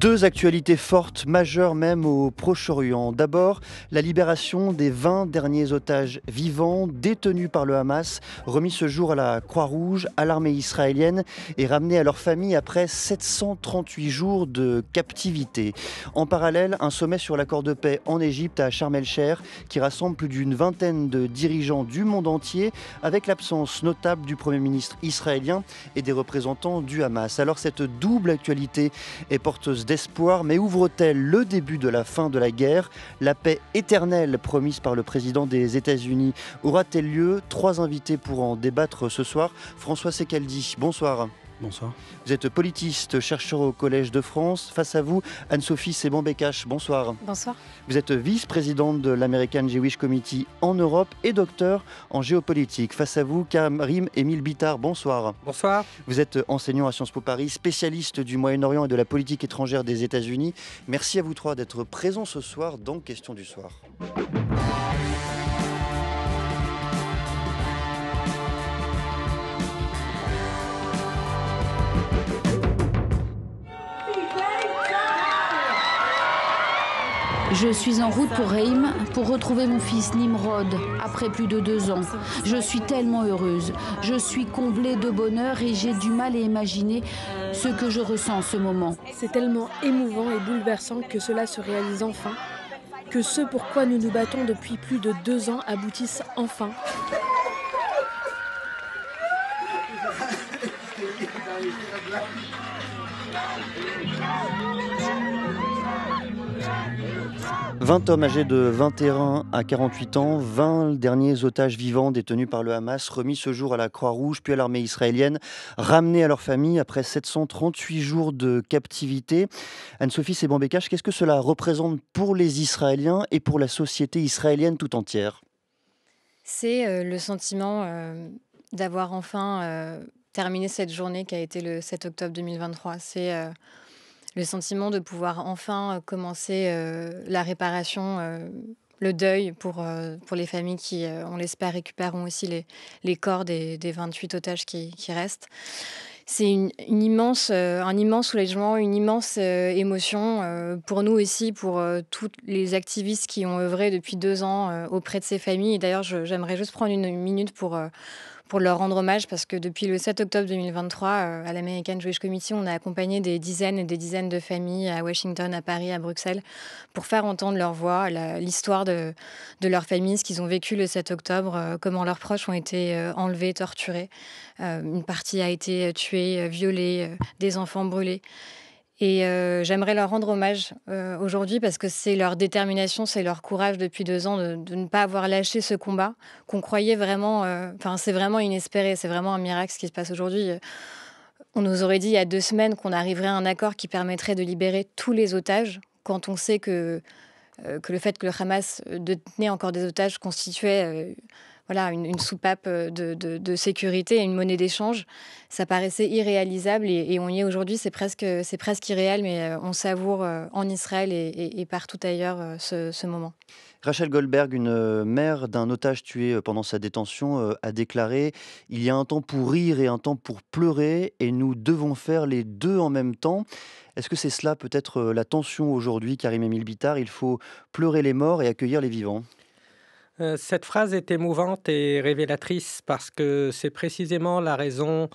Deux actualités fortes, majeures même au Proche-Orient. D'abord, la libération des 20 derniers otages vivants détenus par le Hamas, remis ce jour à la Croix-Rouge, à l'armée israélienne et ramenés à leur famille après 738 jours de captivité. En parallèle, un sommet sur l'accord de paix en Égypte à Sharm el-Sheikh qui rassemble plus d'une vingtaine de dirigeants du monde entier avec l'absence notable du Premier ministre israélien et des représentants du Hamas. Alors cette double actualité est porteuse d'espoir, mais ouvre-t-elle le début de la fin de la guerre? La paix éternelle promise par le président des États-Unis aura-t-elle lieu? Trois invités pour en débattre ce soir. François Secaldi, bonsoir. Bonsoir. Vous êtes politiste, chercheur au Collège de France. Face à vous, Anne-Sophie Séban-Bécache, bonsoir. Bonsoir. Vous êtes vice-présidente de l'American Jewish Committee en Europe et docteur en géopolitique. Face à vous, Karim Émile Bittard, bonsoir. Bonsoir. Vous êtes enseignant à Sciences Po Paris, spécialiste du Moyen-Orient et de la politique étrangère des États-Unis. Merci à vous trois d'être présents ce soir dans Question du soir. Je suis en route pour Reim pour retrouver mon fils Nimrod après plus de 2 ans. Je suis tellement heureuse. Je suis comblée de bonheur et j'ai du mal à imaginer ce que je ressens en ce moment. C'est tellement émouvant et bouleversant que cela se réalise enfin, que ce pourquoi nous nous battons depuis plus de 2 ans aboutisse enfin. « 20 hommes âgés de 21 à 48 ans, 20 derniers otages vivants détenus par le Hamas, remis ce jour à la Croix-Rouge puis à l'armée israélienne, ramenés à leur famille après 738 jours de captivité. Anne-Sophie Séban-Bécache, qu'est-ce que cela représente pour les Israéliens et pour la société israélienne tout entière? C'est le sentiment d'avoir enfin terminé cette journée qui a été le 7 octobre 2023. C'est le sentiment de pouvoir enfin commencer la réparation, le deuil pour les familles qui, on l'espère, récupéreront aussi les corps des 28 otages qui restent. C'est un immense soulagement, une immense émotion pour nous aussi, pour tous les activistes qui ont œuvré depuis 2 ans auprès de ces familles. Et d'ailleurs, j'aimerais juste prendre une minute pour leur rendre hommage, parce que depuis le 7 octobre 2023, à l'American Jewish Committee, on a accompagné des dizaines et des dizaines de familles à Washington, à Paris, à Bruxelles, pour faire entendre leur voix, l'histoire de leur famille, ce qu'ils ont vécu le 7 octobre, comment leurs proches ont été enlevés, torturés. Une partie a été tuée, violée, des enfants brûlés. Et j'aimerais leur rendre hommage aujourd'hui, parce que c'est leur détermination, c'est leur courage depuis 2 ans de ne pas avoir lâché ce combat qu'on croyait vraiment... c'est vraiment inespéré, c'est vraiment un miracle ce qui se passe aujourd'hui. On nous aurait dit il y a 2 semaines qu'on arriverait à un accord qui permettrait de libérer tous les otages, quand on sait que le fait que le Hamas détenait encore des otages constituait... une soupape de sécurité et une monnaie d'échange. Ça paraissait irréalisable et on y est aujourd'hui. C'est presque irréel, mais on savoure en Israël et partout ailleurs ce moment. Rachel Goldberg, une mère d'un otage tué pendant sa détention, a déclaré « Il y a un temps pour rire et un temps pour pleurer et nous devons faire les deux en même temps ». Est-ce que c'est cela peut-être la tension aujourd'hui, Karim Émile Bittard? Il faut pleurer les morts et accueillir les vivants. Cette phrase est émouvante et révélatrice parce que c'est précisément la raison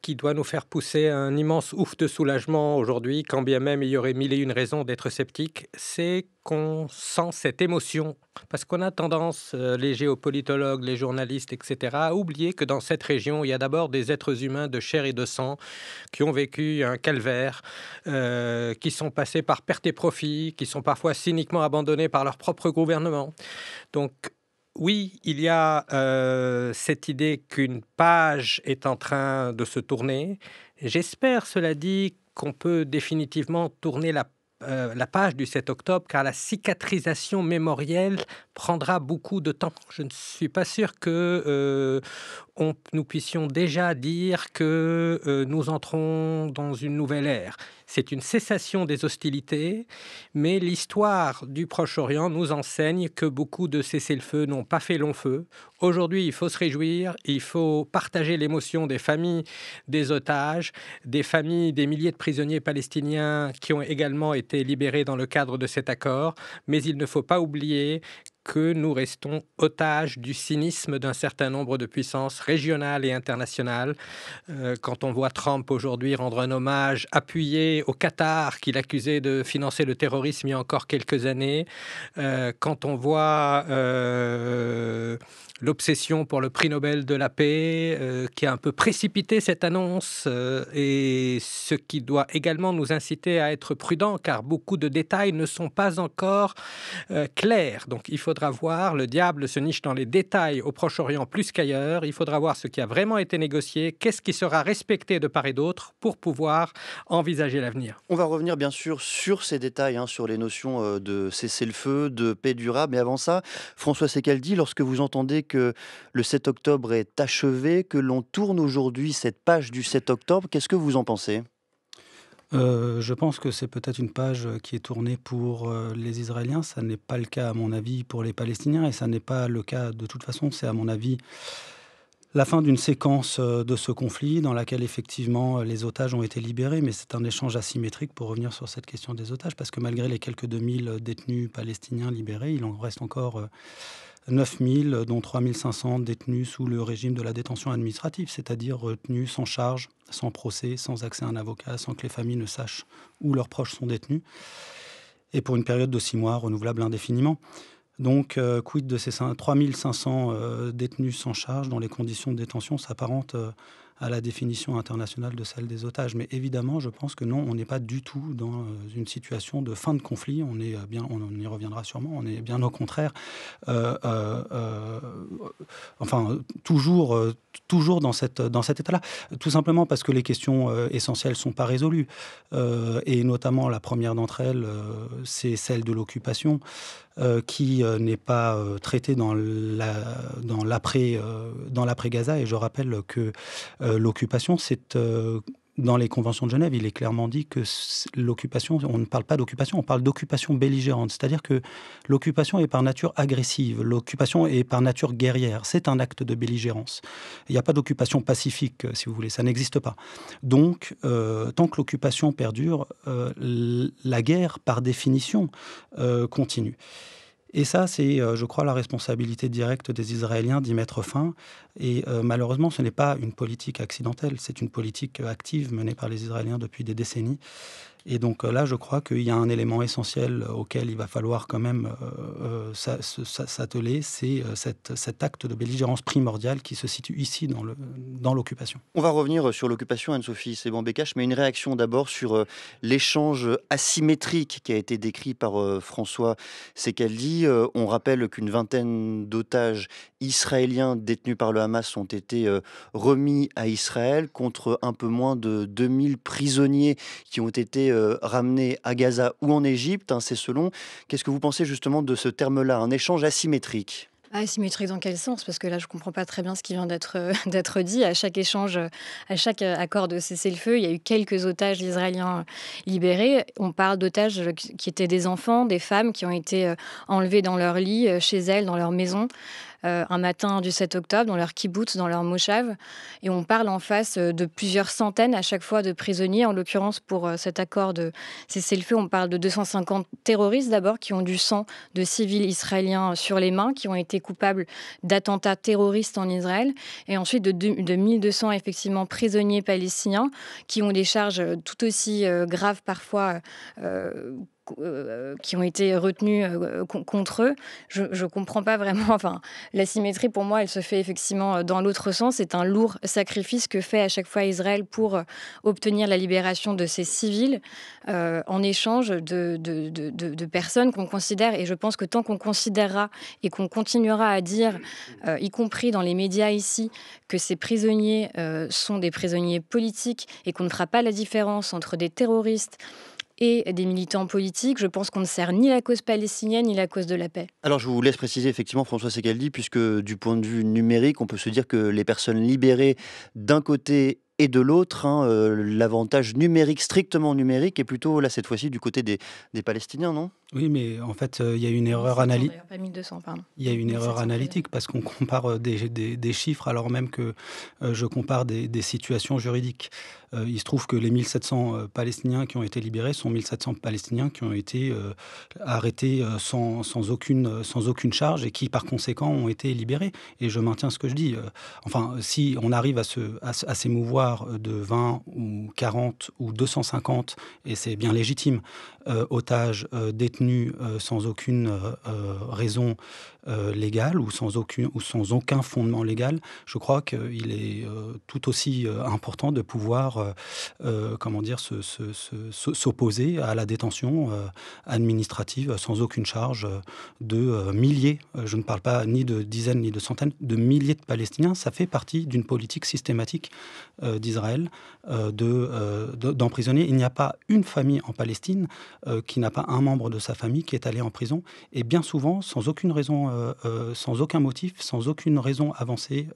qui doit nous faire pousser un immense ouf de soulagement aujourd'hui, quand bien même il y aurait 1001 raisons d'être sceptique. C'est qu'on sent cette émotion, parce qu'on a tendance, les géopolitologues, les journalistes, etc., à oublier que dans cette région, il y a d'abord des êtres humains de chair et de sang qui ont vécu un calvaire, qui sont passés par perte et profit, qui sont parfois cyniquement abandonnés par leur propre gouvernement. Donc, oui, il y a cette idée qu'une page est en train de se tourner. J'espère, cela dit, qu'on peut définitivement tourner la page du 7 octobre, car la cicatrisation mémorielle prendra beaucoup de temps. Je ne suis pas sûr qu'on nous puissions déjà dire que nous entrons dans une nouvelle ère. C'est une cessation des hostilités, mais l'histoire du Proche-Orient nous enseigne que beaucoup de cessez-le-feu n'ont pas fait long feu. Aujourd'hui, il faut se réjouir, il faut partager l'émotion des familles des otages, des familles des milliers de prisonniers palestiniens qui ont également été libérés dans le cadre de cet accord, mais il ne faut pas oublier que nous restons otages du cynisme d'un certain nombre de puissances régionales et internationales. Quand on voit Trump aujourd'hui rendre un hommage appuyé au Qatar qu'il accusait de financer le terrorisme il y a encore quelques années, quand on voit l'obsession pour le prix Nobel de la paix qui a un peu précipité cette annonce et ce qui doit également nous inciter à être prudents car beaucoup de détails ne sont pas encore clairs. Donc il faudra voir, le diable se niche dans les détails au Proche-Orient plus qu'ailleurs, il faudra voir ce qui a vraiment été négocié, qu'est-ce qui sera respecté de part et d'autre pour pouvoir envisager l'avenir. On va revenir bien sûr sur ces détails, sur les notions de cessez-le-feu, de paix durable. Mais avant ça, François Secaldi, lorsque vous entendez que le 7 octobre est achevé, que l'on tourne aujourd'hui cette page du 7 octobre, qu'est-ce que vous en pensez ? Je pense que c'est peut-être une page qui est tournée pour les Israéliens. Ça n'est pas le cas, à mon avis, pour les Palestiniens. Et ça n'est pas le cas, de toute façon, c'est à mon avis la fin d'une séquence de ce conflit dans laquelle, effectivement, les otages ont été libérés. Mais c'est un échange asymétrique, pour revenir sur cette question des otages, parce que malgré les quelques 2000 détenus palestiniens libérés, il en reste encore 9000, dont 3500 détenus sous le régime de la détention administrative, c'est-à-dire retenus sans charge, sans procès, sans accès à un avocat, sans que les familles ne sachent où leurs proches sont détenus, et pour une période de 6 mois renouvelable indéfiniment. Donc, quid de ces 3500 détenus sans charge dont les conditions de détention s'apparentent à la définition internationale de celle des otages. Mais évidemment, je pense que non, on n'est pas du tout dans une situation de fin de conflit. On est bien, on y reviendra sûrement, on est bien au contraire. Toujours dans cet état-là. Tout simplement parce que les questions essentielles ne sont pas résolues. Et notamment, la première d'entre elles, c'est celle de l'occupation. Qui n'est pas traité dans l'après-Gaza. Et je rappelle que l'occupation, c'est dans les conventions de Genève, il est clairement dit que l'occupation, on ne parle pas d'occupation, on parle d'occupation belligérante. C'est-à-dire que l'occupation est par nature agressive, l'occupation est par nature guerrière. C'est un acte de belligérance. Il n'y a pas d'occupation pacifique, si vous voulez, ça n'existe pas. Donc, tant que l'occupation perdure, la guerre, par définition, continue. Et ça, c'est, je crois, la responsabilité directe des Israéliens d'y mettre fin. Et malheureusement, ce n'est pas une politique accidentelle, c'est une politique active menée par les Israéliens depuis des décennies. Et donc là, je crois qu'il y a un élément essentiel auquel il va falloir quand même s'atteler, c'est cet acte de belligérance primordial qui se situe ici dans l'occupation. On va revenir sur l'occupation, Anne-Sophie Seban-Bécache, mais une réaction d'abord sur l'échange asymétrique qui a été décrit par François Secaldi. On rappelle qu'une vingtaine d'otages israéliens détenus par le Hamas ont été remis à Israël contre un peu moins de 2000 prisonniers qui ont été ramenés à Gaza ou en Égypte, c'est selon. Qu'est-ce que vous pensez justement de ce terme-là, un échange asymétrique ? Asymétrique dans quel sens ? Parce que là, je ne comprends pas très bien ce qui vient d'être dit. À chaque échange, à chaque accord de cessez-le-feu, il y a eu quelques otages israéliens libérés. On parle d'otages qui étaient des enfants, des femmes qui ont été enlevés dans leur lit, chez elles, dans leur maison. Un matin du 7 octobre, dans leur kibboutz, dans leur moshav. Et on parle en face de plusieurs centaines à chaque fois de prisonniers. En l'occurrence, pour cet accord de cessez-le-feu, on parle de 250 terroristes d'abord qui ont du sang de civils israéliens sur les mains, qui ont été coupables d'attentats terroristes en Israël. Et ensuite de 1200 effectivement prisonniers palestiniens qui ont des charges tout aussi graves parfois qui ont été retenus contre eux. Je ne comprends pas vraiment. Enfin, l'asymétrie, pour moi, elle se fait effectivement dans l'autre sens. C'est un lourd sacrifice que fait à chaque fois Israël pour obtenir la libération de ses civils en échange de personnes qu'on considère. Et je pense que tant qu'on considérera et qu'on continuera à dire, y compris dans les médias ici, que ces prisonniers sont des prisonniers politiques et qu'on ne fera pas la différence entre des terroristes et des militants politiques, je pense qu'on ne sert ni la cause palestinienne ni la cause de la paix. Alors je vous laisse préciser effectivement François Secaldi, puisque du point de vue numérique, on peut se dire que les personnes libérées d'un côté et de l'autre, l'avantage numérique, strictement numérique, est plutôt là cette fois-ci du côté des Palestiniens, non ? Oui, mais en fait, il y a une erreur D'ailleurs, pas 1200, pardon. Il y a une erreur 1700, analytique parce qu'on compare des chiffres alors même que je compare des situations juridiques. Il se trouve que les 1700 Palestiniens qui ont été libérés sont 1700 Palestiniens qui ont été arrêtés sans aucune charge et qui par conséquent ont été libérés. Et je maintiens ce que je dis. Enfin, si on arrive à s'émouvoir de 20 ou 40 ou 250, et c'est bien légitime, otages détenus sans aucune raison légale ou sans aucun fondement légal, je crois qu'il est tout aussi important de pouvoir s'opposer à la détention administrative sans aucune charge de milliers, je ne parle pas ni de dizaines ni de centaines, de milliers de Palestiniens. Ça fait partie d'une politique systématique d'Israël d'emprisonner. Il n'y a pas une famille en Palestine qui n'a pas un membre de sa famille qui est allé en prison, et bien souvent sans aucune raison, sans aucun motif, sans aucune raison avancée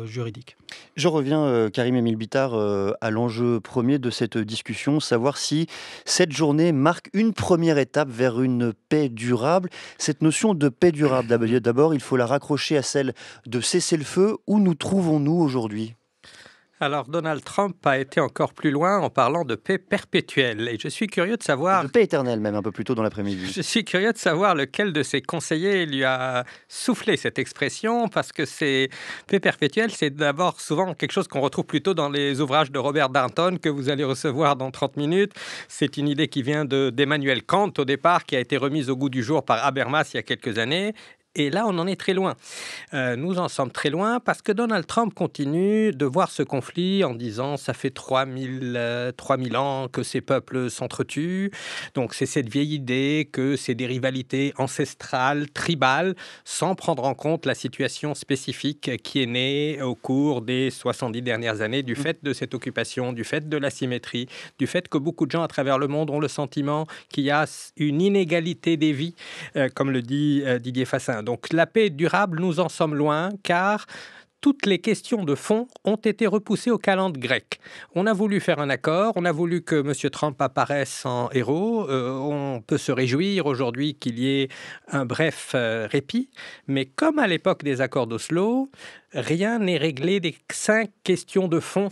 juridique. Je reviens, Karim Emile Bitar, à l'enjeu premier de cette discussion, savoir si cette journée marque une première étape vers une paix durable. Cette notion de paix durable, d'abord, il faut la raccrocher à celle de cessez-le-feu. Où nous trouvons-nous aujourd'hui ? Alors, Donald Trump a été encore plus loin en parlant de paix perpétuelle. Et je suis curieux de savoir... De paix éternelle même, un peu plus tôt dans l'après-midi. Je suis curieux de savoir lequel de ses conseillers lui a soufflé cette expression, parce que c'est paix perpétuelle, c'est d'abord souvent quelque chose qu'on retrouve plutôt dans les ouvrages de Robert Darnton que vous allez recevoir dans 30 minutes. C'est une idée qui vient d'Emmanuel Kant au départ, qui a été remise au goût du jour par Habermas il y a quelques années. Et là, on en est très loin. Nous en sommes très loin parce que Donald Trump continue de voir ce conflit en disant ça fait 3000 ans que ces peuples s'entretuent. Donc c'est cette vieille idée que c'est des rivalités ancestrales, tribales, sans prendre en compte la situation spécifique qui est née au cours des 70 dernières années du fait de cette occupation, du fait de l'asymétrie, du fait que beaucoup de gens à travers le monde ont le sentiment qu'il y a une inégalité des vies, comme le dit Didier Fassin. Donc la paix durable, nous en sommes loin, car toutes les questions de fond ont été repoussées au calendrier grec. On a voulu faire un accord, on a voulu que M. Trump apparaisse en héros. On peut se réjouir aujourd'hui qu'il y ait un bref répit, mais comme à l'époque des accords d'Oslo, rien n'est réglé des 5 questions de fond.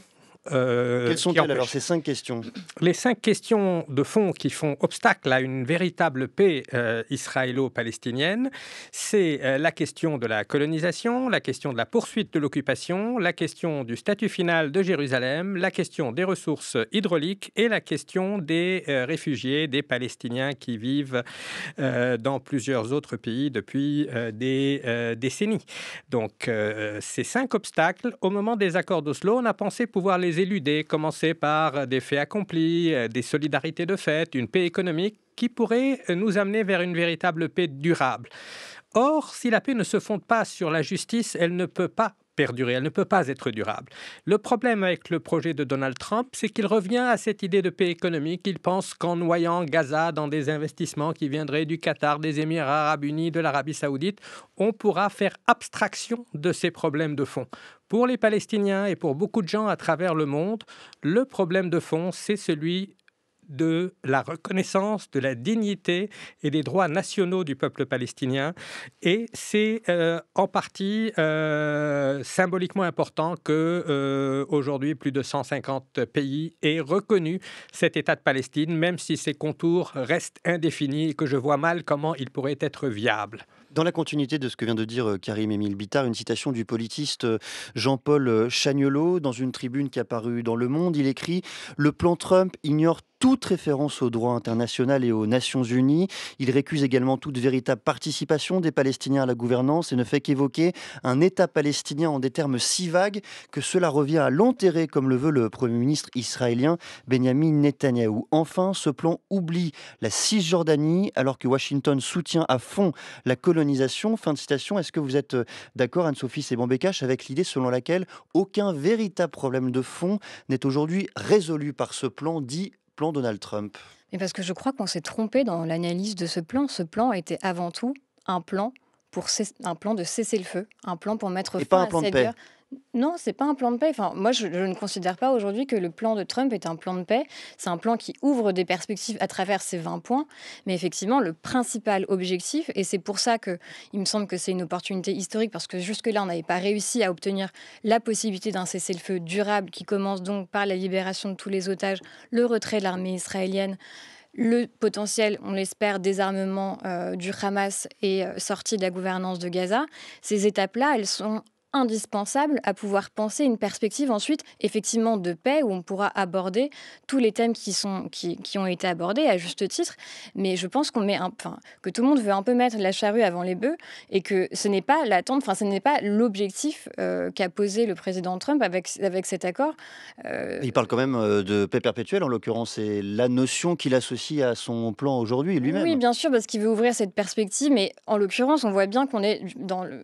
Quelles sont-elles alors ces 5 questions ? Les 5 questions de fond qui font obstacle à une véritable paix israélo-palestinienne, c'est la question de la colonisation, la question de la poursuite de l'occupation, la question du statut final de Jérusalem, la question des ressources hydrauliques et la question des réfugiés, des Palestiniens qui vivent dans plusieurs autres pays depuis des décennies. Donc, ces 5 obstacles, au moment des accords d'Oslo, on a pensé pouvoir les éluder, commencer par des faits accomplis, des solidarités de fait, une paix économique qui pourrait nous amener vers une véritable paix durable. Or, si la paix ne se fonde pas sur la justice, elle ne peut pas perdurer, elle ne peut pas être durable. Le problème avec le projet de Donald Trump, c'est qu'il revient à cette idée de paix économique. Il pense qu'en noyant Gaza dans des investissements qui viendraient du Qatar, des Émirats arabes unis, de l'Arabie saoudite, on pourra faire abstraction de ces problèmes de fond. Pour les Palestiniens et pour beaucoup de gens à travers le monde, le problème de fond, c'est celui de la reconnaissance de la dignité et des droits nationaux du peuple palestinien. Et c'est en partie symboliquement important que aujourd'hui plus de 150 pays aient reconnu cet État de Palestine, même si ses contours restent indéfinis et que je vois mal comment il pourrait être viable. Dans la continuité de ce que vient de dire Karim Emile Bitar, une citation du politiste Jean-Paul Chagnolot dans une tribune qui a paru dans Le Monde. Il écrit « Le plan Trump ignore toute référence au droit international et aux Nations Unies. Il récuse également toute véritable participation des Palestiniens à la gouvernance et ne fait qu'évoquer un État palestinien en des termes si vagues que cela revient à l'enterrer comme le veut le Premier ministre israélien Benyamin Netanyahou. Enfin, ce plan oublie la Cisjordanie alors que Washington soutient à fond la colonisation. » Fin de citation. Est-ce que vous êtes d'accord, Anne-Sophie Sebambekash, avec l'idée selon laquelle aucun véritable problème de fond n'est aujourd'hui résolu par ce plan dit plan Donald Trump ? Et parce que je crois qu'on s'est trompé dans l'analyse de ce plan. Ce plan était avant tout un plan un plan de cessez-le-feu, un plan pour mettre Et pas fin un à plan de cette paix. guerre. Non, c'est pas un plan de paix. Enfin, moi, je ne considère pas aujourd'hui que le plan de Trump est un plan de paix. C'est un plan qui ouvre des perspectives à travers ces 20 points. Mais effectivement, le principal objectif, et c'est pour ça que il me semble que c'est une opportunité historique, parce que jusque-là, on n'avait pas réussi à obtenir la possibilité d'un cessez-le-feu durable qui commence donc par la libération de tous les otages, le retrait de l'armée israélienne, le potentiel, on l'espère, désarmement du Hamas et sortie de la gouvernance de Gaza. Ces étapes-là, elles sont indispensables à pouvoir penser une perspective ensuite effectivement de paix où on pourra aborder tous les thèmes qui ont été abordés à juste titre, mais je pense que tout le monde veut un peu mettre la charrue avant les bœufs et que ce n'est pas l'attente, ce n'est pas l'objectif qu'a posé le président Trump avec cet accord. Il parle quand même de paix perpétuelle, en l'occurrence, c'est la notion qu'il associe à son plan aujourd'hui Oui, lui-même. bien sûr, parce qu'il veut ouvrir cette perspective, mais en l'occurrence, on voit bien qu'on est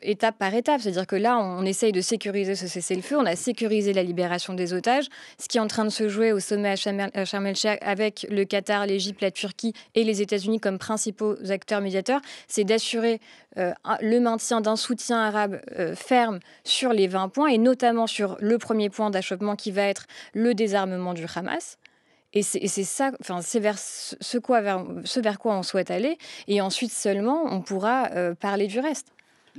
étape par étape. C'est-à-dire que là, on essaye de sécuriser ce cessez-le-feu, on a sécurisé la libération des otages. Ce qui est en train de se jouer au sommet à Sharm el-Sheikh avec le Qatar, l'Égypte, la Turquie et les États-Unis comme principaux acteurs médiateurs, c'est d'assurer le maintien d'un soutien arabe ferme sur les 20 points, et notamment sur le premier point d'achoppement qui va être le désarmement du Hamas. Et c'est ça, c'est vers vers quoi on souhaite aller. Et ensuite seulement, on pourra parler du reste.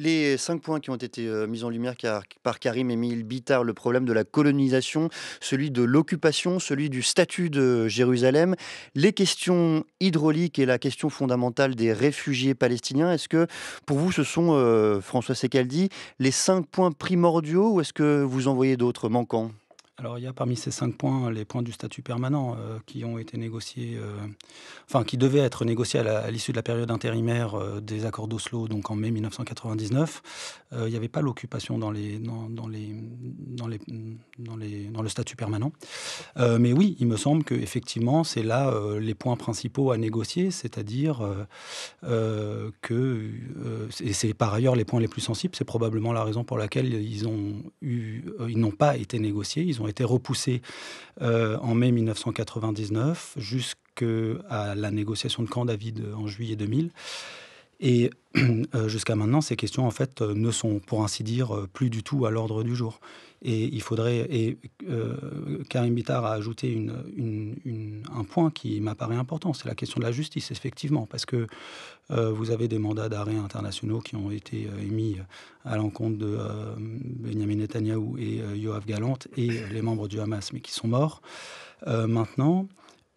Les 5 points qui ont été mis en lumière par Karim Émile Bittard, le problème de la colonisation, celui de l'occupation, celui du statut de Jérusalem, les questions hydrauliques et la question fondamentale des réfugiés palestiniens. Est-ce que pour vous, ce sont, François Secaldi, les 5 points primordiaux, ou est-ce que vous en voyez d'autres manquants ? Alors, il y a parmi ces 5 points les points du statut permanent qui ont été négociés, qui devaient être négociés à l'issue de la période intérimaire des accords d'Oslo, donc en mai 1999. Il n'y avait pas l'occupation dans le statut permanent. Mais oui, il me semble qu'effectivement, c'est là les points principaux à négocier, c'est-à-dire et c'est par ailleurs les points les plus sensibles, c'est probablement la raison pour laquelle ils n'ont pas été négociés, ils ont été repoussés en mai 1999 jusqu'à la négociation de Camp David en juillet 2000. Et jusqu'à maintenant, ces questions, en fait, ne sont, pour ainsi dire, plus du tout à l'ordre du jour. Et Karim Bittard a ajouté un point qui m'apparaît important, c'est la question de la justice, effectivement, parce que vous avez des mandats d'arrêt internationaux qui ont été émis à l'encontre de Benjamin Netanyahou et Yoav Gallant et les membres du Hamas, mais qui sont morts. Maintenant,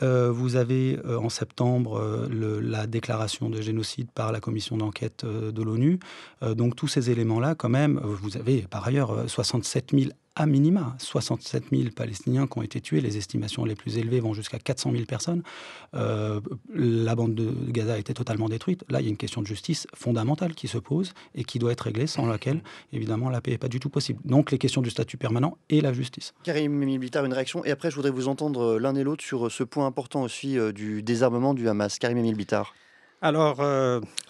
vous avez en septembre la déclaration de génocide par la commission d'enquête de l'ONU. Donc tous ces éléments-là, quand même, vous avez par ailleurs 67 000 à minima, 67 000 Palestiniens qui ont été tués. Les estimations les plus élevées vont jusqu'à 400 000 personnes. La bande de Gaza a été totalement détruite. Là, il y a une question de justice fondamentale qui se pose et qui doit être réglée, sans laquelle, évidemment, la paix n'est pas du tout possible. Donc, les questions du statut permanent et la justice. Karim Émile Bittard, une réaction. Et après, je voudrais vous entendre l'un et l'autre sur ce point important aussi du désarmement du Hamas. Karim Émile Bittard. Alors,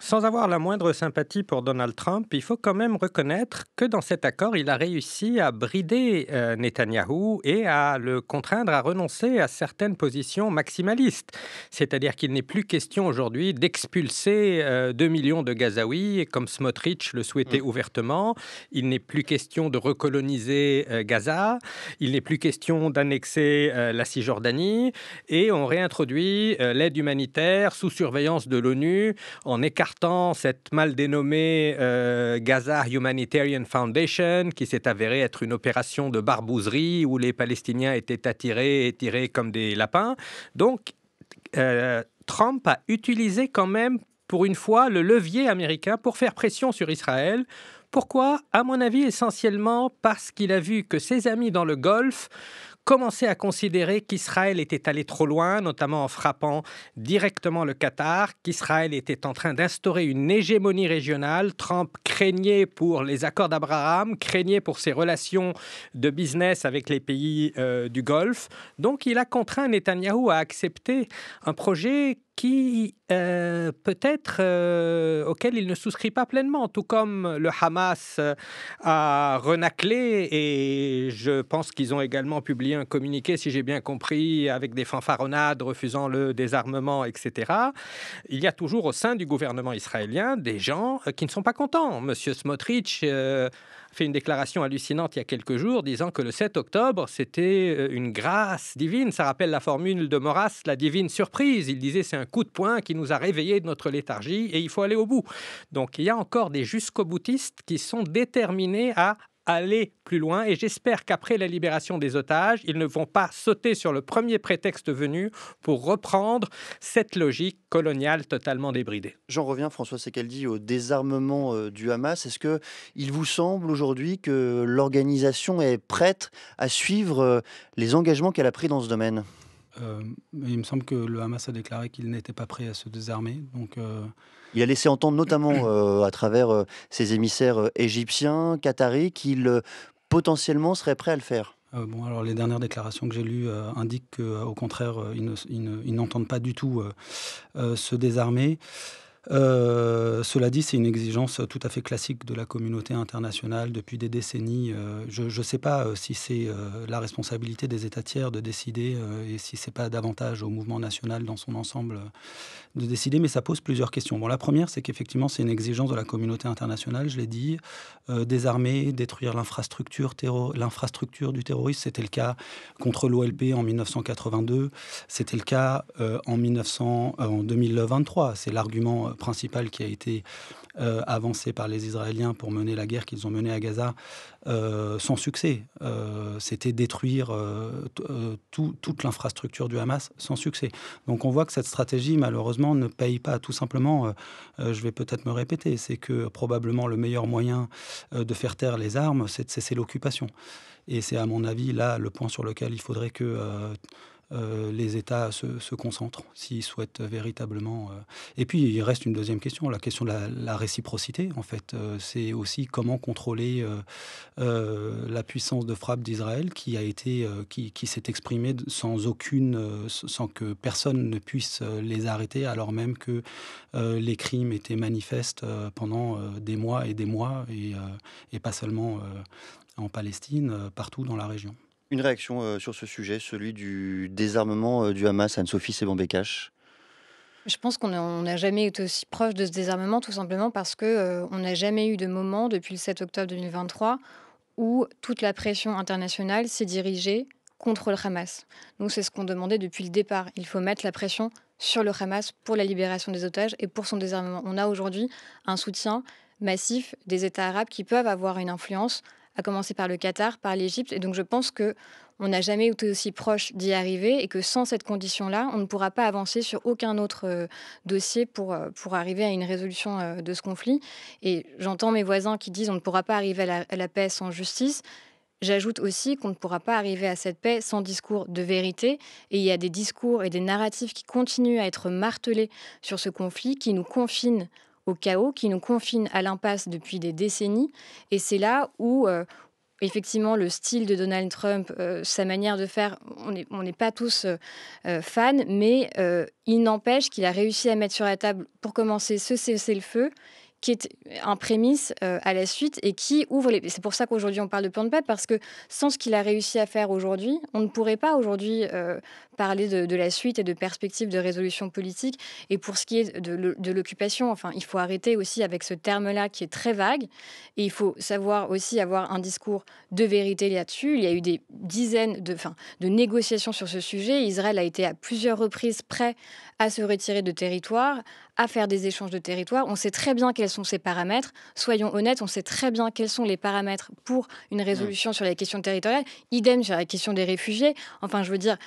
sans avoir la moindre sympathie pour Donald Trump, il faut quand même reconnaître que dans cet accord, il a réussi à brider Netanyahou et à le contraindre à renoncer à certaines positions maximalistes. C'est-à-dire qu'il n'est plus question aujourd'hui d'expulser 2 millions de Gazaouis, comme Smotrich le souhaitait ouvertement. Il n'est plus question de recoloniser Gaza. Il n'est plus question d'annexer la Cisjordanie. Et on réintroduit l'aide humanitaire sous surveillance de l'ONU, en écartant cette mal dénommée Gaza Humanitarian Foundation, qui s'est avérée être une opération de barbouzerie où les Palestiniens étaient attirés et tirés comme des lapins. Donc, Trump a utilisé quand même, pour une fois, le levier américain pour faire pression sur Israël. Pourquoi ? À mon avis, essentiellement parce qu'il a vu que ses amis dans le Golfe commençait à considérer qu'Israël était allé trop loin, notamment en frappant directement le Qatar, qu'Israël était en train d'instaurer une hégémonie régionale. Trump craignait pour les accords d'Abraham, craignait pour ses relations de business avec les pays du Golfe. Donc, il a contraint Netanyahou à accepter un projet qui peut-être auquel il ne souscrit pas pleinement, tout comme le Hamas a renaclé, et je pense qu'ils ont également publié un communiqué, si j'ai bien compris, avec des fanfaronnades refusant le désarmement, etc. Il y a toujours au sein du gouvernement israélien des gens qui ne sont pas contents. Monsieur Smotrich fait une déclaration hallucinante il y a quelques jours disant que le 7 octobre, c'était une grâce divine. Ça rappelle la formule de Maurras, la divine surprise. Il disait c'est un coup de poing qui nous a réveillés de notre léthargie et il faut aller au bout. Donc il y a encore des jusqu'au-boutistes qui sont déterminés à aller plus loin, et j'espère qu'après la libération des otages, ils ne vont pas sauter sur le premier prétexte venu pour reprendre cette logique coloniale totalement débridée. J'en reviens, François Sekaldi, au désarmement du Hamas. Est-ce qu'il vous semble aujourd'hui que l'organisation est prête à suivre les engagements qu'elle a pris dans ce domaine ? Il me semble que le Hamas a déclaré qu'il n'était pas prêt à se désarmer. Donc, il a laissé entendre notamment à travers ses émissaires égyptiens, qataris, qu'il potentiellement serait prêt à le faire. Alors les dernières déclarations que j'ai lues indiquent qu'au contraire, ils n'entendent pas du tout se désarmer. Cela dit, c'est une exigence tout à fait classique de la communauté internationale depuis des décennies. Je ne sais pas si c'est la responsabilité des États tiers de décider et si c'est pas davantage au mouvement national dans son ensemble de décider, mais ça pose plusieurs questions. Bon, la première, c'est qu'effectivement, c'est une exigence de la communauté internationale, je l'ai dit, désarmer, détruire l'infrastructure du terrorisme. C'était le cas contre l'OLP en 1982, c'était le cas en 2023. C'est l'argument principal qui a été avancé par les Israéliens pour mener la guerre qu'ils ont menée à Gaza sans succès. C'était détruire toute l'infrastructure du Hamas sans succès. Donc on voit que cette stratégie, malheureusement, ne paye pas. Tout simplement, je vais peut-être me répéter, c'est que probablement le meilleur moyen de faire taire les armes, c'est de cesser l'occupation. Et c'est à mon avis là le point sur lequel il faudrait que les États se concentrent s'ils souhaitent véritablement. Et puis, il reste une deuxième question, la question de la réciprocité. En fait, c'est aussi comment contrôler la puissance de frappe d'Israël qui s'est exprimée sans que personne ne puisse les arrêter, alors même que les crimes étaient manifestes pendant des mois, et pas seulement en Palestine, partout dans la région. Une réaction sur ce sujet, celui du désarmement du Hamas, Anne-Sophie Sebon-Bécache. Je pense qu'on n'a jamais été aussi proche de ce désarmement, tout simplement parce qu'on n'a jamais eu de moment depuis le 7 octobre 2023 où toute la pression internationale s'est dirigée contre le Hamas. Nous, c'est ce qu'on demandait depuis le départ. Il faut mettre la pression sur le Hamas pour la libération des otages et pour son désarmement. On a aujourd'hui un soutien massif des États arabes qui peuvent avoir une influence, à commencer par le Qatar, par l'Égypte. Et donc je pense qu'on n'a jamais été aussi proche d'y arriver et que sans cette condition-là, on ne pourra pas avancer sur aucun autre dossier pour arriver à une résolution de ce conflit. Et j'entends mes voisins qui disent on ne pourra pas arriver à la paix sans justice. J'ajoute aussi qu'on ne pourra pas arriver à cette paix sans discours de vérité. Et il y a des discours et des narratifs qui continuent à être martelés sur ce conflit, qui nous confinent au chaos, qui nous confine à l'impasse depuis des décennies. Et c'est là où, effectivement, le style de Donald Trump, sa manière de faire, on n'est pas tous fans, mais il n'empêche qu'il a réussi à mettre sur la table, pour commencer, ce cessez-le-feu, qui est un prémisse à la suite et qui ouvre les... C'est pour ça qu'aujourd'hui on parle de plan de paix, parce que sans ce qu'il a réussi à faire aujourd'hui, on ne pourrait pas aujourd'hui parler de la suite et de perspectives de résolution politique. Et pour ce qui est de l'occupation, enfin, il faut arrêter aussi avec ce terme-là qui est très vague, et il faut savoir aussi avoir un discours de vérité là-dessus. Il y a eu des dizaines de négociations sur ce sujet. Israël a été à plusieurs reprises prêt à se retirer de territoire, à faire des échanges de territoire. On sait très bien quels sont ces paramètres. Soyons honnêtes, on sait très bien quels sont les paramètres pour une résolution sur la question territoriale. Idem sur la question des réfugiés. Enfin, je veux dire,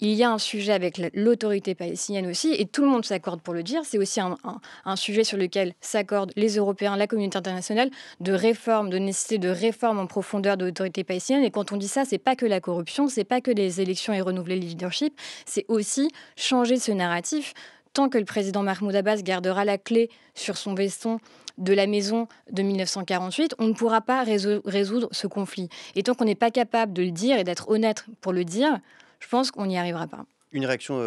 il y a un sujet avec l'autorité palestinienne aussi, et tout le monde s'accorde pour le dire. C'est aussi un sujet sur lequel s'accordent les Européens, la communauté internationale, de nécessité de réforme en profondeur de l'autorité palestinienne. Et quand on dit ça, c'est pas que la corruption, c'est pas que les élections et renouveler le leadership, c'est aussi changer ce narratif. Tant que le président Mahmoud Abbas gardera la clé sur son veston de la maison de 1948, on ne pourra pas résoudre ce conflit. Et tant qu'on n'est pas capable de le dire et d'être honnête pour le dire, je pense qu'on n'y arrivera pas. Une réaction,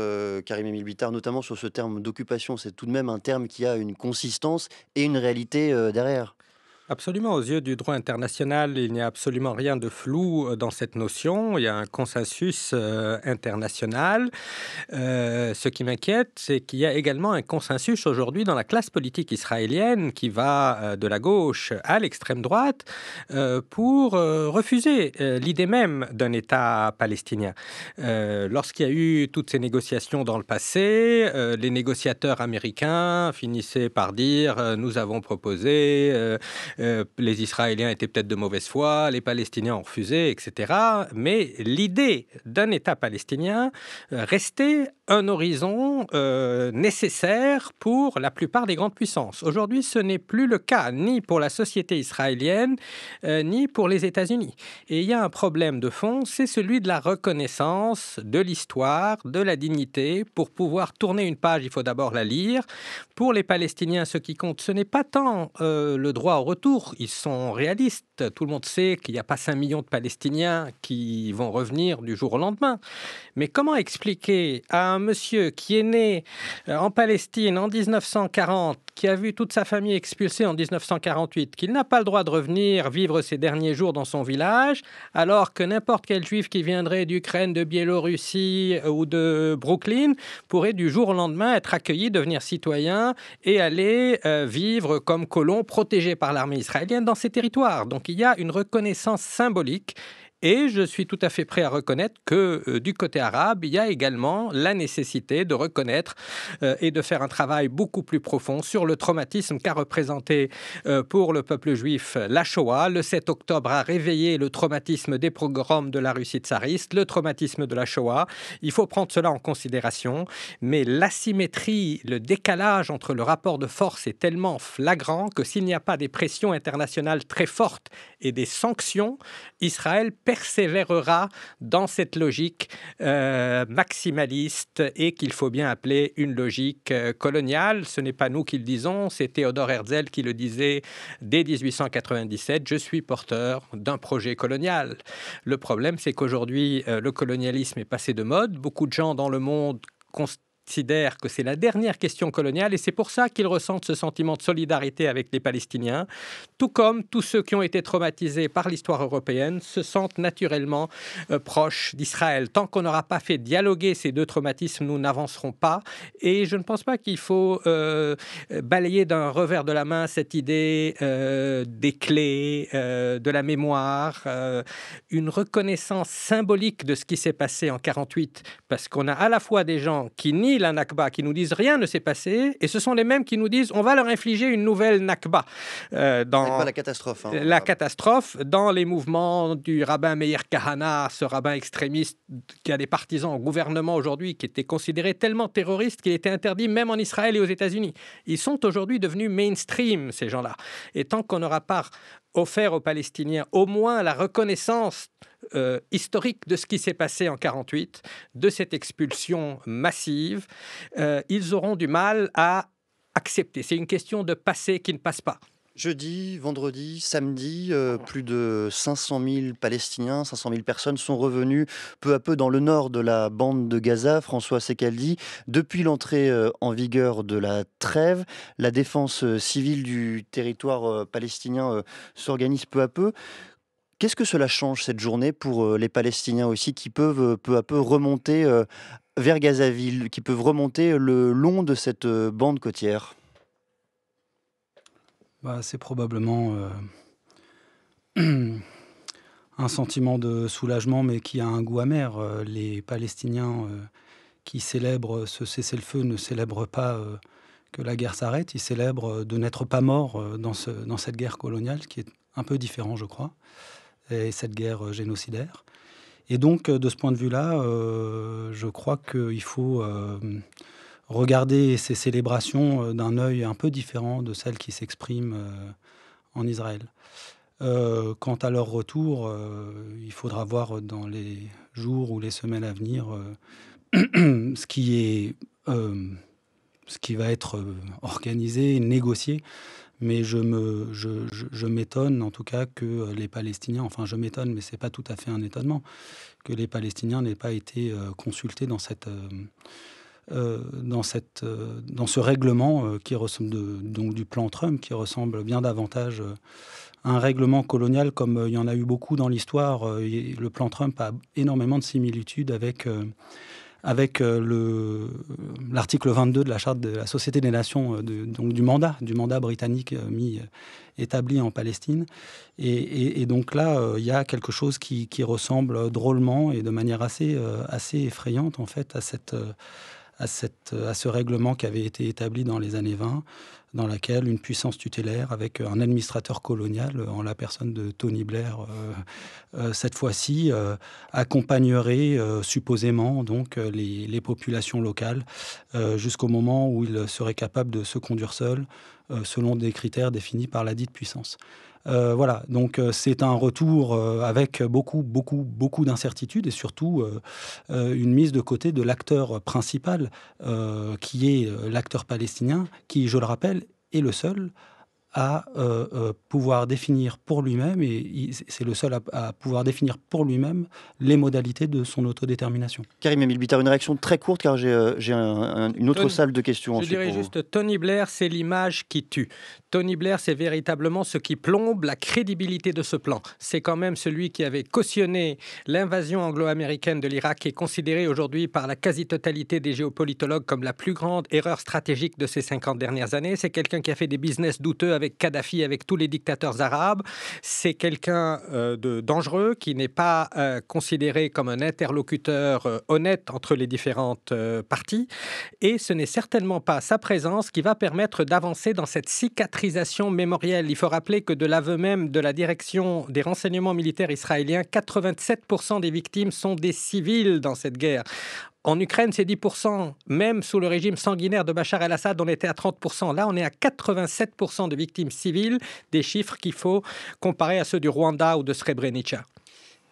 Karim Émile Bittard, notamment sur ce terme d'occupation. C'est tout de même un terme qui a une consistance et une réalité derrière. Absolument, aux yeux du droit international, il n'y a absolument rien de flou dans cette notion. Il y a un consensus international. Ce qui m'inquiète, c'est qu'il y a également un consensus aujourd'hui dans la classe politique israélienne qui va de la gauche à l'extrême droite pour refuser l'idée même d'un État palestinien. Lorsqu'il y a eu toutes ces négociations dans le passé, les négociateurs américains finissaient par dire nous avons proposé les Israéliens étaient peut-être de mauvaise foi, les Palestiniens ont refusé, etc. Mais l'idée d'un État palestinien restait un horizon nécessaire pour la plupart des grandes puissances. Aujourd'hui, ce n'est plus le cas, ni pour la société israélienne, ni pour les États-Unis. Et il y a un problème de fond, c'est celui de la reconnaissance de l'histoire, de la dignité. Pour pouvoir tourner une page, il faut d'abord la lire. Pour les Palestiniens, ce qui compte, ce n'est pas tant le droit au retour. Ils sont réalistes. Tout le monde sait qu'il n'y a pas 5 millions de Palestiniens qui vont revenir du jour au lendemain. Mais comment expliquer à un monsieur qui est né en Palestine en 1940, qui a vu toute sa famille expulsée en 1948, qu'il n'a pas le droit de revenir vivre ses derniers jours dans son village, alors que n'importe quel juif qui viendrait d'Ukraine, de Biélorussie ou de Brooklyn pourrait du jour au lendemain être accueilli, devenir citoyen et aller vivre comme colon protégé par l'armée israélienne dans ces territoires. Donc il y a une reconnaissance symbolique. Et je suis tout à fait prêt à reconnaître que du côté arabe, il y a également la nécessité de reconnaître et de faire un travail beaucoup plus profond sur le traumatisme qu'a représenté pour le peuple juif la Shoah. Le 7 octobre a réveillé le traumatisme des pogroms de la Russie tsariste, le traumatisme de la Shoah. Il faut prendre cela en considération, mais l'asymétrie, le décalage entre le rapport de force est tellement flagrant que s'il n'y a pas des pressions internationales très fortes et des sanctions, Israël persévérera dans cette logique maximaliste et qu'il faut bien appeler une logique coloniale. Ce n'est pas nous qui le disons, c'est Theodor Herzl qui le disait dès 1897, je suis porteur d'un projet colonial. Le problème, c'est qu'aujourd'hui, le colonialisme est passé de mode. Beaucoup de gens dans le monde considèrent que c'est la dernière question coloniale et c'est pour ça qu'ils ressentent ce sentiment de solidarité avec les Palestiniens, tout comme tous ceux qui ont été traumatisés par l'histoire européenne se sentent naturellement proches d'Israël. Tant qu'on n'aura pas fait dialoguer ces deux traumatismes, nous n'avancerons pas et je ne pense pas qu'il faut balayer d'un revers de la main cette idée des clés, de la mémoire, une reconnaissance symbolique de ce qui s'est passé en 48, parce qu'on a à la fois des gens qui nient la Nakba, qui nous disent rien ne s'est passé, et ce sont les mêmes qui nous disent on va leur infliger une nouvelle Nakba. Pas la catastrophe. La catastrophe, dans les mouvements du rabbin Meir Kahana, ce rabbin extrémiste qui a des partisans au gouvernement aujourd'hui, qui était considéré tellement terroriste qu'il était interdit même en Israël et aux États-Unis. Ils sont aujourd'hui devenus mainstream, ces gens-là. Et tant qu'on n'aura pas offert aux Palestiniens au moins la reconnaissance historique de ce qui s'est passé en 48, de cette expulsion massive, ils auront du mal à accepter. C'est une question de passé qui ne passe pas. Jeudi, vendredi, samedi, plus de 500 000 Palestiniens, 500 000 personnes sont revenues peu à peu dans le nord de la bande de Gaza. François Secaldi, depuis l'entrée en vigueur de la trêve, la défense civile du territoire palestinien s'organise peu à peu. Qu'est-ce que cela change cette journée pour les Palestiniens aussi qui peuvent peu à peu remonter vers Gazaville, qui peuvent remonter le long de cette bande côtière? C'est probablement un sentiment de soulagement, mais qui a un goût amer. Les Palestiniens qui célèbrent ce cessez-le-feu ne célèbrent pas que la guerre s'arrête, ils célèbrent de n'être pas morts dans cette guerre coloniale, ce qui est un peu différent, je crois, et cette guerre génocidaire. Et donc, de ce point de vue-là, je crois qu'il faut regarder ces célébrations d'un œil un peu différent de celles qui s'expriment en Israël. Quant à leur retour, il faudra voir dans les jours ou les semaines à venir ce qui est ce qui va être organisé, négocié. Mais je m'étonne en tout cas que les Palestiniens, enfin je m'étonne, mais ce n'est pas tout à fait un étonnement, que les Palestiniens n'aient pas été consultés dans ce règlement qui ressemble donc du plan Trump, qui ressemble bien davantage à un règlement colonial comme il y en a eu beaucoup dans l'histoire. Le plan Trump a énormément de similitudes avec l'article 22 de la Charte de la Société des Nations, donc du mandat britannique établi en Palestine. Et donc là, il y a quelque chose qui ressemble drôlement et de manière assez effrayante en fait à ce règlement qui avait été établi dans les années 20, dans laquelle une puissance tutélaire avec un administrateur colonial en la personne de Tony Blair, cette fois-ci, accompagnerait supposément donc les populations locales jusqu'au moment où il serait capable de se conduire seul selon des critères définis par la dite puissance. Voilà, donc c'est un retour avec beaucoup d'incertitudes et surtout une mise de côté de l'acteur principal qui est l'acteur palestinien qui, je le rappelle, est le seul à pouvoir définir pour lui-même, et c'est le seul à pouvoir définir pour lui-même les modalités de son autodétermination. Karim Emile Bittard, une réaction très courte car j'ai une autre salle de questions. Je dirais juste, Tony Blair, c'est l'image qui tue. Tony Blair, c'est véritablement ce qui plombe la crédibilité de ce plan. C'est quand même celui qui avait cautionné l'invasion anglo-américaine de l'Irak, et considéré aujourd'hui par la quasi-totalité des géopolitologues comme la plus grande erreur stratégique de ces 50 dernières années. C'est quelqu'un qui a fait des business douteux avec Kadhafi, avec tous les dictateurs arabes. C'est quelqu'un de dangereux qui n'est pas considéré comme un interlocuteur honnête entre les différentes parties. Et ce n'est certainement pas sa présence qui va permettre d'avancer dans cette cicatrisation mémorielle. Il faut rappeler que de l'aveu même de la direction des renseignements militaires israéliens, 87% des victimes sont des civils dans cette guerre. En Ukraine, c'est 10%. Même sous le régime sanguinaire de Bachar el-Assad, on était à 30%. Là, on est à 87% de victimes civiles, des chiffres qu'il faut comparer à ceux du Rwanda ou de Srebrenica.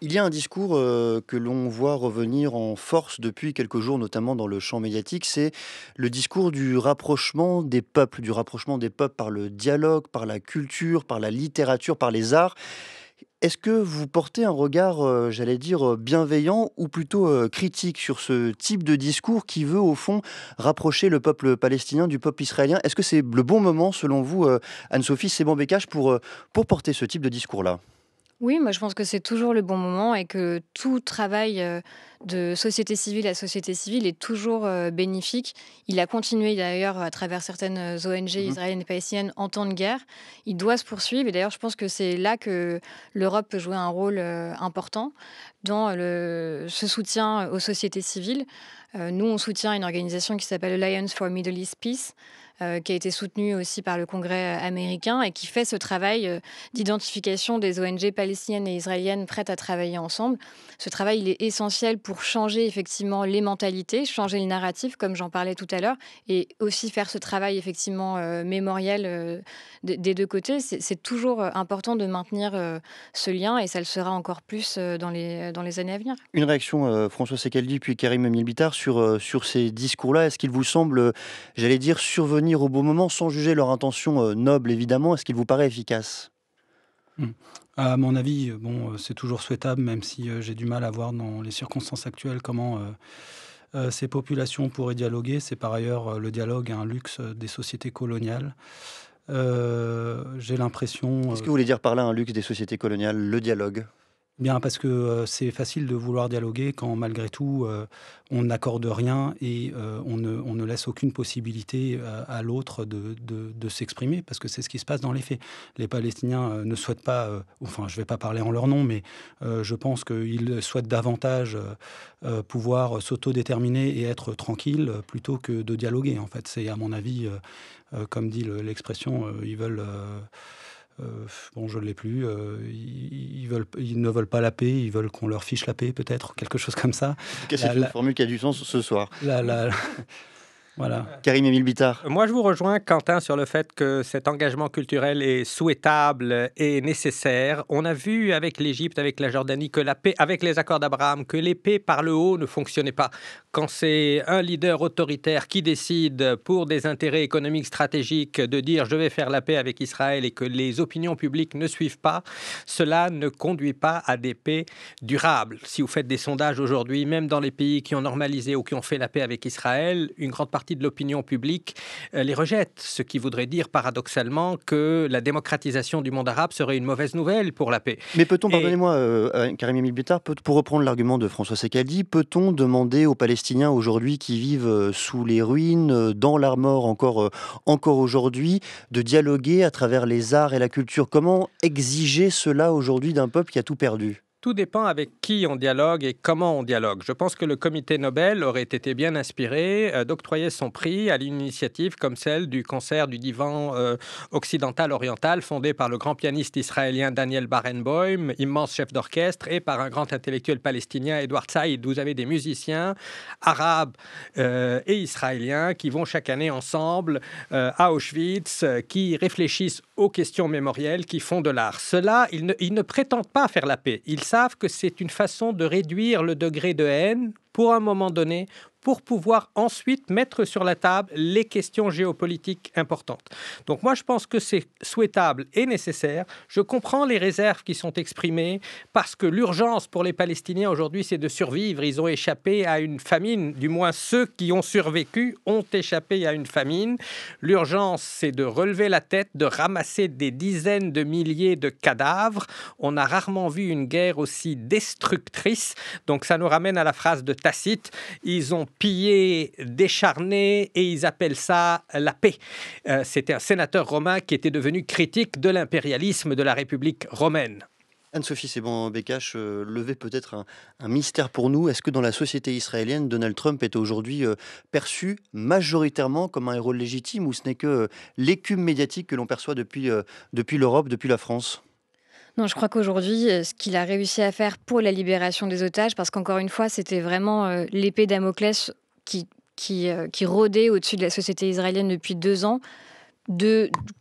Il y a un discours que l'on voit revenir en force depuis quelques jours, notamment dans le champ médiatique, c'est le discours du rapprochement des peuples par le dialogue, par la culture, par la littérature, par les arts. Est-ce que vous portez un regard, bienveillant ou plutôt critique sur ce type de discours qui veut, au fond, rapprocher le peuple palestinien du peuple israélien ? Est-ce que c'est le bon moment, selon vous, Anne-Sophie Séban-Bécache, pour porter ce type de discours-là ? Oui, moi je pense que c'est toujours le bon moment et que tout travail de société civile à société civile est toujours bénéfique. Il a continué d'ailleurs à travers certaines ONG israéliennes et palestiniennes en temps de guerre. Il doit se poursuivre et d'ailleurs je pense que c'est là que l'Europe peut jouer un rôle important dans ce soutien aux sociétés civiles. Nous, on soutient une organisation qui s'appelle Alliance for Middle East Peace, qui a été soutenue aussi par le Congrès américain et qui fait ce travail d'identification des ONG palestiniennes et israéliennes prêtes à travailler ensemble. Ce travail, il est essentiel pour changer effectivement les mentalités, changer le narratif, comme j'en parlais tout à l'heure, et aussi faire ce travail effectivement mémoriel des deux côtés. C'est toujours important de maintenir ce lien et ça le sera encore plus dans les années à venir. Une réaction, François Secaldi, puis Karim Emile Bittard, sur ces discours-là. Est-ce qu'il vous semble, survenir au bon moment, sans juger leur intention noble, évidemment? Est-ce qu'il vous paraît efficace? À mon avis, c'est toujours souhaitable, même si j'ai du mal à voir dans les circonstances actuelles comment ces populations pourraient dialoguer. C'est par ailleurs le dialogue un luxe des sociétés coloniales. J'ai l'impression... Qu'est-ce que vous voulez dire par là, un luxe des sociétés coloniales, le dialogue? Bien, parce que c'est facile de vouloir dialoguer quand malgré tout on n'accorde rien et on ne laisse aucune possibilité à l'autre de s'exprimer, parce que c'est ce qui se passe dans les faits. Les Palestiniens ne souhaitent pas, enfin je ne vais pas parler en leur nom, mais je pense qu'ils souhaitent davantage pouvoir s'autodéterminer et être tranquilles plutôt que de dialoguer. En fait, c'est à mon avis, comme dit l'expression, ils veulent... je ne l'ai plus. Ils ne veulent pas la paix, ils veulent qu'on leur fiche la paix, peut-être, quelque chose comme ça. C'est une formule qui a du sens ce soir. Voilà. Karim Emile Bittard. Moi, je vous rejoins, Quentin, sur le fait que cet engagement culturel est souhaitable et nécessaire. On a vu avec l'Égypte, avec la Jordanie, que la paix, avec les accords d'Abraham, que l'épée par le haut ne fonctionnait pas. Quand c'est un leader autoritaire qui décide, pour des intérêts économiques stratégiques, de dire « je vais faire la paix avec Israël » et que les opinions publiques ne suivent pas, cela ne conduit pas à des paix durables. Si vous faites des sondages aujourd'hui, même dans les pays qui ont normalisé ou qui ont fait la paix avec Israël, une grande partie de l'opinion publique les rejette, ce qui voudrait dire paradoxalement que la démocratisation du monde arabe serait une mauvaise nouvelle pour la paix. Mais peut-on, pardonnez-moi, Karim Emile Bittard, pour reprendre l'argument de François Sekaldi, peut-on demander aux Palestiniens aujourd'hui qui vivent sous les ruines, dans l'Armor encore aujourd'hui, de dialoguer à travers les arts et la culture? Comment exiger cela aujourd'hui d'un peuple qui a tout perdu? Tout dépend avec qui on dialogue et comment on dialogue. Je pense que le comité Nobel aurait été bien inspiré d'octroyer son prix à l'initiative comme celle du concert du divan occidental-oriental fondé par le grand pianiste israélien Daniel Barenboim, immense chef d'orchestre, et par un grand intellectuel palestinien, Edward Said. Vous avez des musiciens arabes et israéliens qui vont chaque année ensemble à Auschwitz, qui réfléchissent aux questions mémorielles, qui font de l'art. Ceux-là, ils ne prétendent pas faire la paix. Ils savent que c'est une façon de réduire le degré de haine pour un moment donné, pour pouvoir ensuite mettre sur la table les questions géopolitiques importantes. Donc moi, je pense que c'est souhaitable et nécessaire. Je comprends les réserves qui sont exprimées parce que l'urgence pour les Palestiniens aujourd'hui, c'est de survivre. Ils ont échappé à une famine. Du moins, ceux qui ont survécu ont échappé à une famine. L'urgence, c'est de relever la tête, de ramasser des dizaines de milliers de cadavres. On a rarement vu une guerre aussi destructrice. Donc ça nous ramène à la phrase de Tacite. Ils ont pillé, décharné, et ils appellent ça la paix. C'était un sénateur romain qui était devenu critique de l'impérialisme de la République romaine. Anne-Sophie Seban-Bécache, levez peut-être un mystère pour nous. Est-ce que dans la société israélienne, Donald Trump est aujourd'hui perçu majoritairement comme un héros légitime, ou ce n'est que l'écume médiatique que l'on perçoit depuis l'Europe, depuis la France ? Non, je crois qu'aujourd'hui, ce qu'il a réussi à faire pour la libération des otages, parce qu'encore une fois, c'était vraiment l'épée Damoclès qui rôdait au-dessus de la société israélienne depuis 2 ans,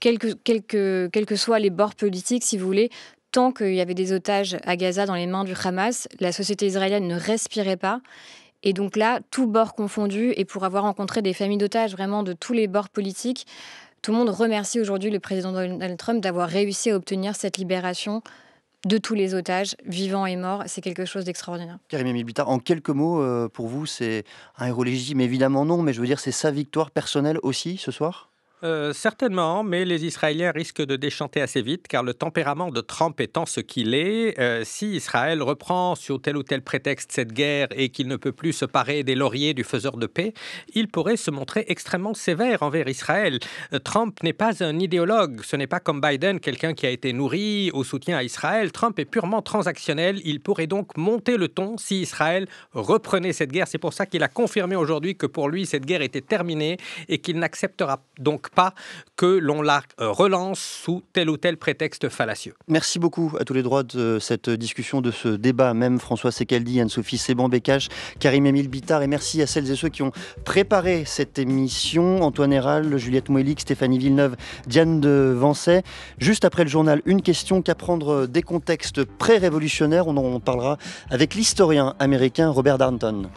quels que soient les bords politiques, si vous voulez. Tant qu'il y avait des otages à Gaza dans les mains du Hamas, la société israélienne ne respirait pas. Et donc là, tous bords confondus, et pour avoir rencontré des familles d'otages vraiment de tous les bords politiques, tout le monde remercie aujourd'hui le président Donald Trump d'avoir réussi à obtenir cette libération de tous les otages, vivants et morts. C'est quelque chose d'extraordinaire. Karim Emile Bittard, en quelques mots, pour vous, c'est un héros légitime? Évidemment non, mais je veux dire, c'est sa victoire personnelle aussi ce soir? Certainement, mais les Israéliens risquent de déchanter assez vite, car le tempérament de Trump étant ce qu'il est, si Israël reprend sur tel ou tel prétexte cette guerre et qu'il ne peut plus se parer des lauriers du faiseur de paix, il pourrait se montrer extrêmement sévère envers Israël. Trump n'est pas un idéologue, ce n'est pas comme Biden, quelqu'un qui a été nourri au soutien à Israël. Trump est purement transactionnel, il pourrait donc monter le ton si Israël reprenait cette guerre. C'est pour ça qu'il a confirmé aujourd'hui que pour lui, cette guerre était terminée et qu'il n'acceptera donc pas que l'on la relance sous tel ou tel prétexte fallacieux. Merci beaucoup à tous les droits de cette discussion, de ce débat, même François Sekaldi, Anne-Sophie Seban-Bécache, Karim Emile Bittard, et merci à celles et ceux qui ont préparé cette émission, Antoine Héral, Juliette Moëlic, Stéphanie Villeneuve, Diane de Vancey. Juste après le journal, une question qu'apprendre des contextes pré-révolutionnaires, on en parlera avec l'historien américain Robert Darnton.